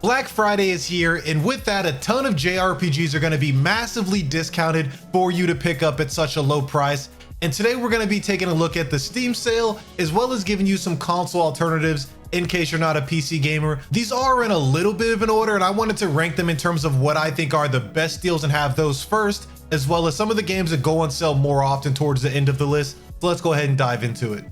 Black Friday is here, and with that, a ton of JRPGs are going to be massively discounted for you to pick up at such a low price. And today we're going to be taking a look at the Steam sale, as well as giving you some console alternatives in case you're not a PC gamer. These are in a little bit of an order, and I wanted to rank them in terms of what I think are the best deals and have those first, as well as some of the games that go on sale more often towards the end of the list. So let's go ahead and dive into it.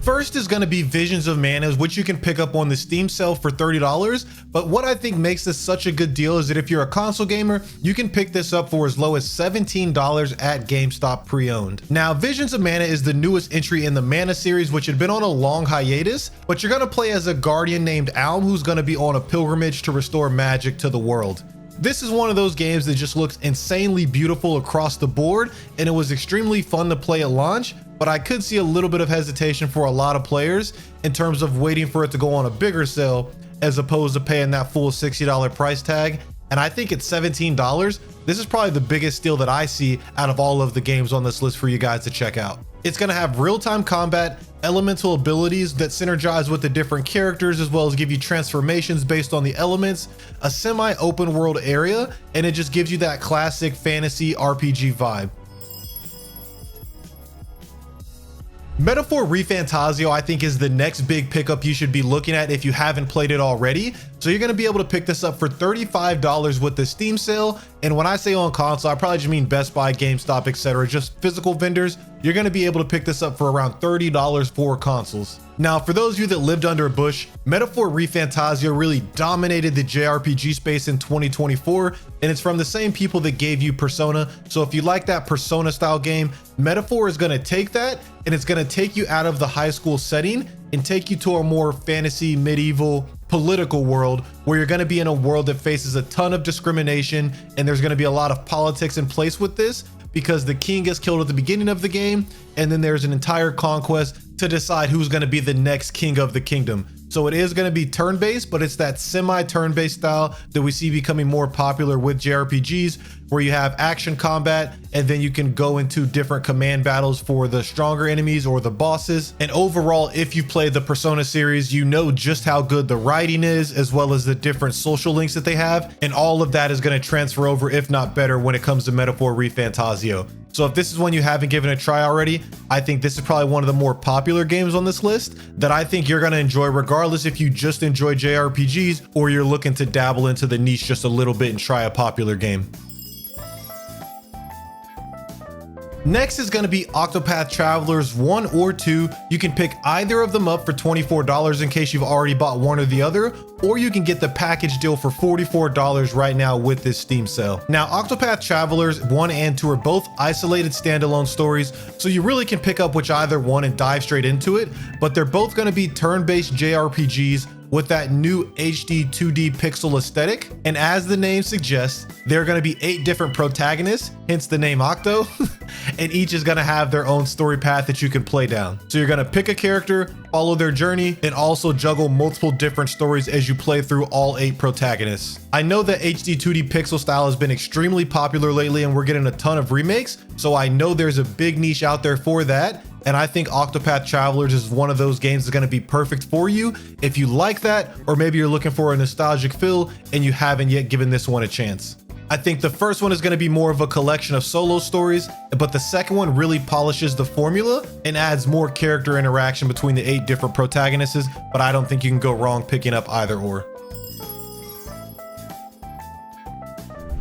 First is going to be Visions of Mana, which you can pick up on the Steam sale for $30. But what I think makes this such a good deal is that if you're a console gamer, you can pick this up for as low as $17 at GameStop pre-owned. Now, Visions of Mana is the newest entry in the Mana series, which had been on a long hiatus, but you're going to play as a guardian named Alm, who's going to be on a pilgrimage to restore magic to the world. This is one of those games that just looks insanely beautiful across the board, and it was extremely fun to play at launch, but I could see a little bit of hesitation for a lot of players in terms of waiting for it to go on a bigger sale as opposed to paying that full $60 price tag. And I think at $17, this is probably the biggest deal that I see out of all of the games on this list for you guys to check out. It's going to have real-time combat, elemental abilities that synergize with the different characters, as well as give you transformations based on the elements, a semi-open world area, and it just gives you that classic fantasy RPG vibe. Metaphor Refantazio, I think, is the next big pickup you should be looking at if you haven't played it already. So you're going to be able to pick this up for $35 with the Steam sale. And when I say on console, I probably just mean Best Buy, GameStop, etc. Just physical vendors. You're going to be able to pick this up for around $30 for consoles. Now, for those of you that lived under a bush, Metaphor Refantazio really dominated the JRPG space in 2024, and it's from the same people that gave you Persona. So if you like that Persona style game, Metaphor is going to take that, and it's going to take you out of the high school setting and take you to a more fantasy, medieval, political world where you're going to be in a world that faces a ton of discrimination, and there's going to be a lot of politics in place with this because the king gets killed at the beginning of the game, and then there's an entire conquest to decide who's going to be the next king of the kingdom. So it is going to be turn-based, but it's that semi-turn-based style that we see becoming more popular with JRPGs, where you have action combat, and then you can go into different command battles for the stronger enemies or the bosses. And overall, if you play the Persona series, you know just how good the writing is, as well as the different social links that they have. And all of that is going to transfer over, if not better, when it comes to Metaphor Refantazio. So if this is one you haven't given a try already, I think this is probably one of the more popular games on this list that I think you're going to enjoy, regardless if you just enjoy JRPGs or you're looking to dabble into the niche just a little bit and try a popular game. Next is going to be Octopath Travelers 1 or 2. You can pick either of them up for $24 in case you've already bought one or the other, or you can get the package deal for $44 right now with this Steam sale. Now, Octopath Travelers 1 and 2 are both isolated standalone stories, so you really can pick up whichever one and dive straight into it, but they're both going to be turn-based JRPGs with that new HD 2D pixel aesthetic. And as the name suggests, there are going to be 8 different protagonists, hence the name Octo, and each is going to have their own story path that you can play down. So you're going to pick a character, follow their journey, and also juggle multiple different stories as you play through all 8 protagonists. I know that HD 2D pixel style has been extremely popular lately, and we're getting a ton of remakes, so I know there's a big niche out there for that. And I think Octopath Travelers is one of those games that's going to be perfect for you if you like that, or maybe you're looking for a nostalgic feel and you haven't yet given this one a chance. I think the first one is going to be more of a collection of solo stories, but the second one really polishes the formula and adds more character interaction between the 8 different protagonists, but I don't think you can go wrong picking up either or.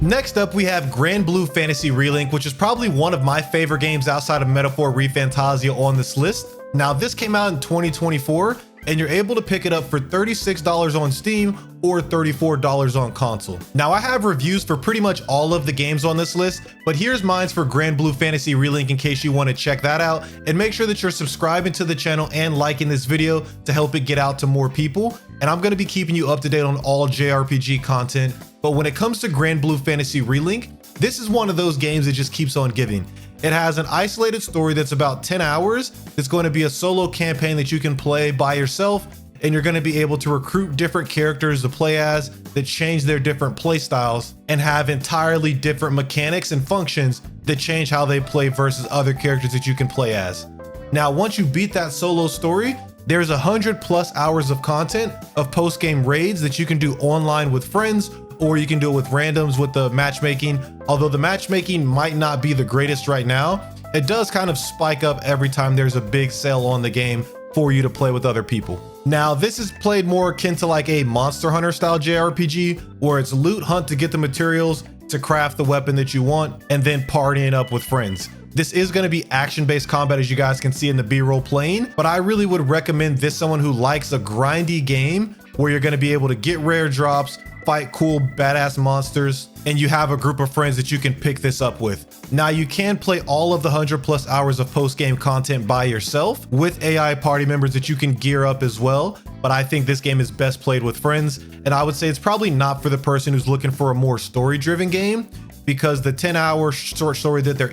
Next up, we have Granblue Fantasy Relink, which is probably one of my favorite games outside of Metaphor Refantazio on this list. Now, this came out in 2024, and you're able to pick it up for $36 on Steam or $34 on console. Now, I have reviews for pretty much all of the games on this list, but here's mine for Granblue Fantasy Relink in case you want to check that out, and make sure that you're subscribing to the channel and liking this video to help it get out to more people. And I'm going to be keeping you up to date on all JRPG content. But when it comes to Granblue Fantasy Relink, this is one of those games that just keeps on giving. It has an isolated story that's about 10 hours. It's going to be a solo campaign that you can play by yourself, and you're going to be able to recruit different characters to play as that change their different play styles and have entirely different mechanics and functions that change how they play versus other characters that you can play as. Now, once you beat that solo story, there's 100+ hours of content of post-game raids that you can do online with friends, or you can do it with randoms with the matchmaking. Although the matchmaking might not be the greatest right now, it does kind of spike up every time there's a big sale on the game for you to play with other people. Now, this is played more akin to like a Monster Hunter style JRPG, where it's loot hunt to get the materials to craft the weapon that you want, and then partying up with friends. This is going to be action-based combat, as you guys can see in the B-roll playing, but I really would recommend this someone who likes a grindy game where you're going to be able to get rare drops, fight cool badass monsters, and you have a group of friends that you can pick this up with. Now, you can play all of the 100+ hours of post-game content by yourself with AI party members that you can gear up as well, but I think this game is best played with friends, and I would say it's probably not for the person who's looking for a more story-driven game, because the 10-hour short story that there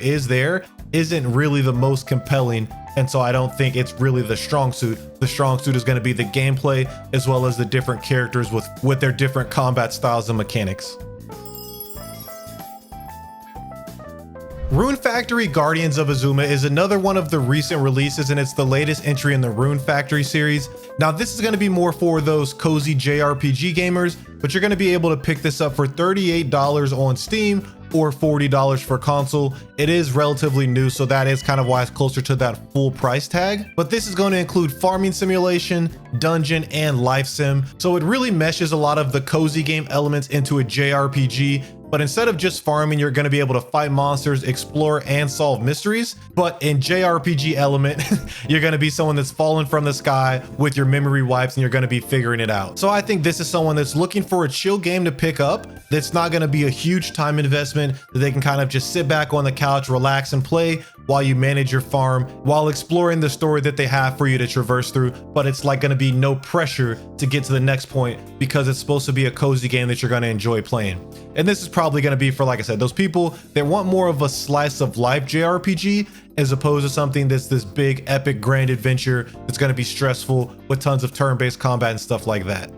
isn't really the most compelling, and so I don't think it's really the strong suit. The strong suit is going to be the gameplay, as well as the different characters with their different combat styles and mechanics. Rune Factory Guardians of Azuma is another one of the recent releases, and it's the latest entry in the Rune Factory series. Now, this is going to be more for those cozy JRPG gamers, but you're going to be able to pick this up for $38 on Steam or $40 for console. It is relatively new, so that is kind of why it's closer to that full price tag. But this is going to include farming simulation, dungeon, and life sim. So it really meshes a lot of the cozy game elements into a JRPG. But instead of just farming, you're going to be able to fight monsters, explore, and solve mysteries. But in JRPG element, you're going to be someone that's fallen from the sky with your memory wipes, and you're going to be figuring it out. So I think this is someone that's looking for a chill game to pick up that's not going to be a huge time investment, that they can kind of just sit back on the couch, relax, and play while you manage your farm, while exploring the story that they have for you to traverse through. But it's like going to be no pressure to get to the next point, because it's supposed to be a cozy game that you're going to enjoy playing. And this is probably going to be for, like I said, those people that want more of a slice of life JRPG, as opposed to something that's this big epic grand adventure that's going to be stressful with tons of turn-based combat and stuff like that.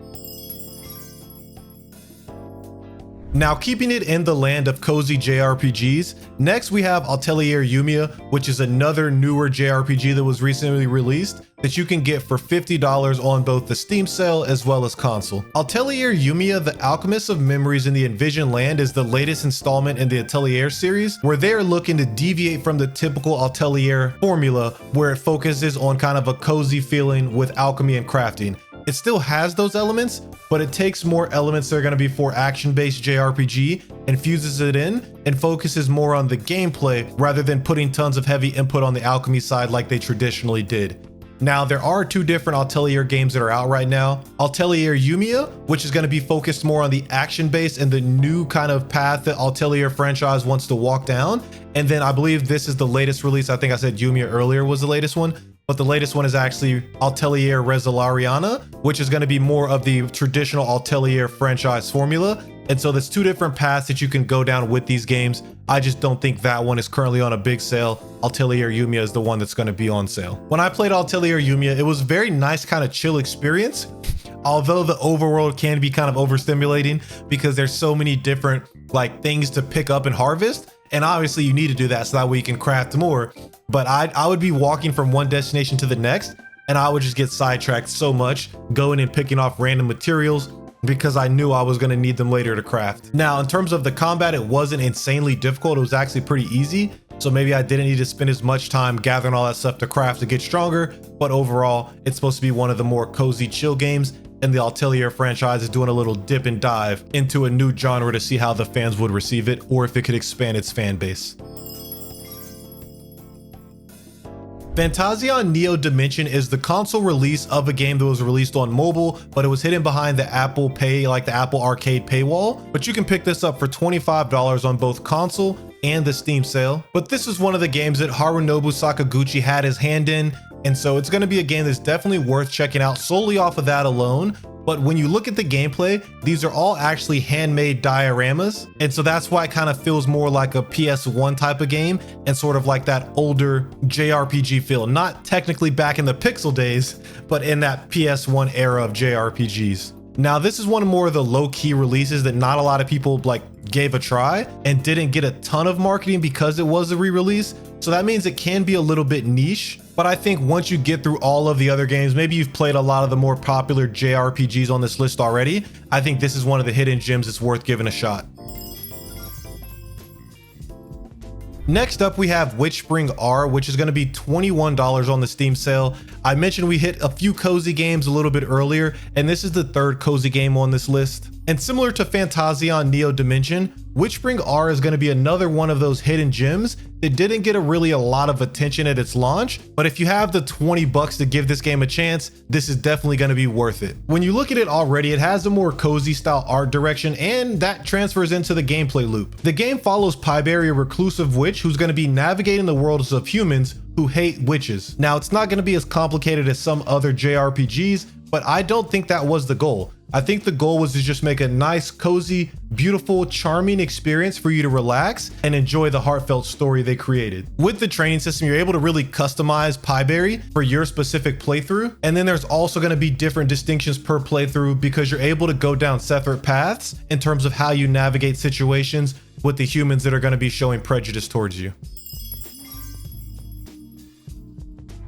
Now, keeping it in the land of cozy JRPGs, next we have Atelier Yumia, which is another newer JRPG that was recently released that you can get for $50 on both the Steam sale as well as console. Atelier Yumia, the Alchemist of Memories in the Envision Land, is the latest installment in the Atelier series, where they are looking to deviate from the typical Atelier formula, where it focuses on kind of a cozy feeling with alchemy and crafting. It still has those elements, but it takes more elements that are going to be for action-based JRPG and fuses it in and focuses more on the gameplay rather than putting tons of heavy input on the alchemy side like they traditionally did. Now, there are two different Atelier games that are out right now. Atelier Yumia, which is going to be focused more on the action base and the new kind of path that Atelier franchise wants to walk down. And then I believe this is the latest release. I think I said Yumia earlier was the latest one, but the latest one is actually Atelier Resolariana, which is going to be more of the traditional Atelier franchise formula. And so there's two different paths that you can go down with these games. I just don't think that one is currently on a big sale. Atelier Yumia is the one that's going to be on sale. When I played Atelier Yumia, it was a very nice kind of chill experience. Although the overworld can be kind of overstimulating because there's so many different like things to pick up and harvest. And obviously you need to do that so that way you can craft more. But I would be walking from one destination to the next, and I would just get sidetracked so much, going and picking off random materials because I knew I was going to need them later to craft. Now, in terms of the combat, it wasn't insanely difficult. It was actually pretty easy. So maybe I didn't need to spend as much time gathering all that stuff to craft to get stronger. But overall, it's supposed to be one of the more cozy, chill games. And the Atelier franchise is doing a little dip and dive into a new genre to see how the fans would receive it, or if it could expand its fan base. Fantasian Neo Dimension is the console release of a game that was released on mobile, but it was hidden behind the Apple Pay, like the Apple Arcade paywall. But you can pick this up for $25 on both console and the Steam sale. But this is one of the games that Harunobu Sakaguchi had his hand in, and so it's going to be a game that's definitely worth checking out solely off of that alone. But when you look at the gameplay, these are all actually handmade dioramas. And so that's why it kind of feels more like a PS1 type of game and sort of like that older JRPG feel. Not technically back in the pixel days, but in that PS1 era of JRPGs. Now, this is one more of the low-key releases that not a lot of people like gave a try and didn't get a ton of marketing because it was a re-release. So that means it can be a little bit niche, but But I think once you get through all of the other games, maybe you've played a lot of the more popular JRPGs on this list already, I think this is one of the hidden gems that's worth giving a shot. Next up, we have WitchSpring R, which is going to be $21 on the Steam sale. I mentioned we hit a few cozy games a little bit earlier, and this is the third cozy game on this list. And similar to Fantasian Neo Dimension, WitchSpring R is going to be another one of those hidden gems that didn't get a lot of attention at its launch, but if you have the 20 bucks to give this game a chance, this is definitely going to be worth it. When you look at it already, it has a more cozy style art direction, and that transfers into the gameplay loop. The game follows Pyberry, a reclusive witch who's going to be navigating the worlds of humans who hate witches. Now, it's not going to be as complicated as some other JRPGs, but I don't think that was the goal. I think the goal was to just make a nice, cozy, beautiful, charming experience for you to relax and enjoy the heartfelt story they created. With the training system, you're able to really customize Pyberry for your specific playthrough. And then there's also going to be different distinctions per playthrough because you're able to go down separate paths in terms of how you navigate situations with the humans that are going to be showing prejudice towards you.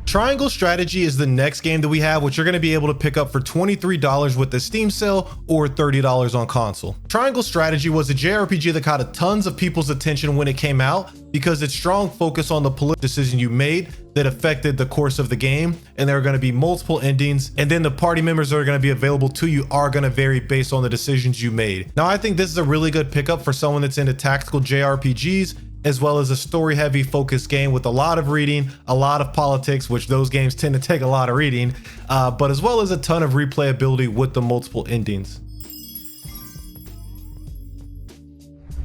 Triangle Strategy is the next game that we have, which you're going to be able to pick up for $23 with the Steam sale or $30 on console. Triangle Strategy was a JRPG that caught tons of people's attention when it came out because its strong focus on the political decision you made that affected the course of the game, and there are going to be multiple endings, and then the party members that are going to be available to you are going to vary based on the decisions you made. Now, I think this is a really good pickup for someone that's into tactical JRPGs, as well as a story heavy focused game with a lot of reading, a lot of politics, which those games tend to take a lot of reading, but as well as a ton of replayability with the multiple endings.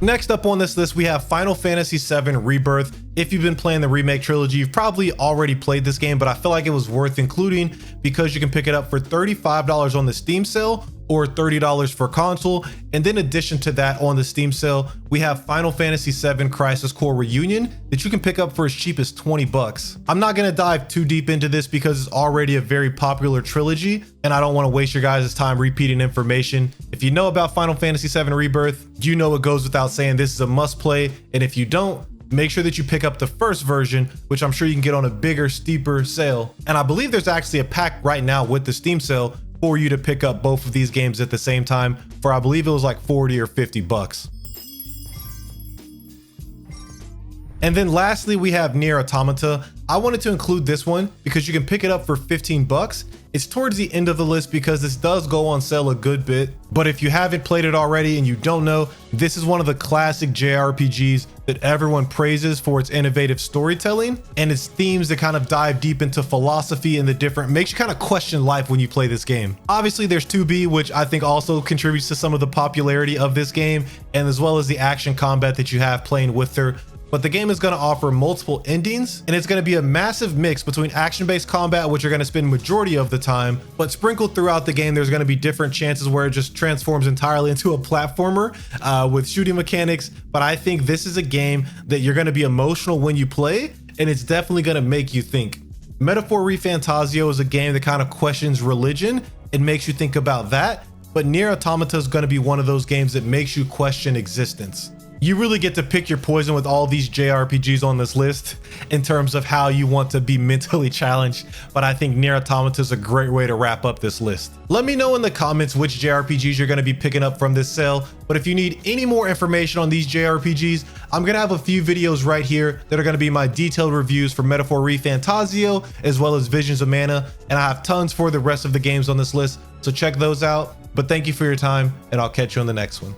Next up on this list, we have Final Fantasy VII Rebirth. If you've been playing the remake trilogy, you've probably already played this game, but I feel like it was worth including because you can pick it up for $35 on the Steam sale or $30 for console. And then in addition to that, on the Steam sale, we have Final Fantasy VII Crisis Core Reunion that you can pick up for as cheap as 20 bucks. I'm not gonna dive too deep into this because it's already a very popular trilogy, and I don't wanna waste your guys' time repeating information. If you know about Final Fantasy VII Rebirth, you know it goes without saying this is a must play, and if you don't, make sure that you pick up the first version, which I'm sure you can get on a bigger, steeper sale. And I believe there's actually a pack right now with the Steam sale for you to pick up both of these games at the same time for, I believe it was like 40 or 50 bucks. And then lastly, we have Nier Automata. I wanted to include this one because you can pick it up for 15 bucks. It's towards the end of the list because this does go on sale a good bit. But if you haven't played it already and you don't know, this is one of the classic JRPGs that everyone praises for its innovative storytelling and its themes that kind of dive deep into philosophy and the different, makes you kind of question life when you play this game. Obviously there's 2B, which I think also contributes to some of the popularity of this game, and as well as the action combat that you have playing with her. But the game is going to offer multiple endings, and it's going to be a massive mix between action-based combat, which you're going to spend majority of the time, but sprinkled throughout the game, there's going to be different chances where it just transforms entirely into a platformer with shooting mechanics. But I think this is a game that you're going to be emotional when you play, and it's definitely going to make you think. Metaphor Refantazio is a game that kind of questions religion and makes you think about that, but Nier Automata is going to be one of those games that makes you question existence. You really get to pick your poison with all these JRPGs on this list in terms of how you want to be mentally challenged, but I think Nier Automata is a great way to wrap up this list. Let me know in the comments which JRPGs you're going to be picking up from this sale, but if you need any more information on these JRPGs, I'm going to have a few videos right here that are going to be my detailed reviews for Metaphor Refantazio as well as Visions of Mana, and I have tons for the rest of the games on this list, so check those out. But thank you for your time, and I'll catch you on the next one.